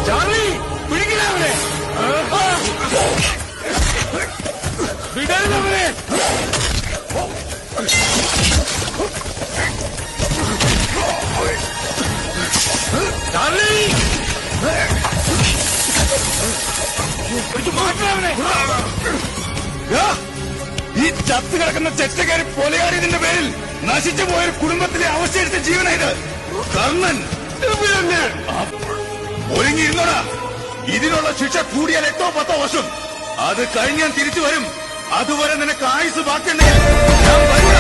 Charlie, പിടിക്കണവനെ, വിടരുന്നവനെ. Charlie, മാറ്റണവനെ. ഈ ചത്ത് കിടക്കുന്ന ചെറ്റക്കാരി കൊലയാടിയതിന്റെ പേരിൽ നശിച്ചു പോയൊരു കുടുംബത്തിലെ അവശേഷിച്ച ജീവനായത് കർണൻ. ഒരുങ്ങിയിരുന്നോടാ, ഇതിനുള്ള ശിക്ഷ കൂടിയാൽ 8-10 വർഷം. അത് കഴിഞ്ഞ് ഞാൻ തിരിച്ചു വരും. അതുവരെ നിനക്ക് ആയുസ് ബാക്കിയുണ്ടെങ്കിൽ ഞാൻ വരിക.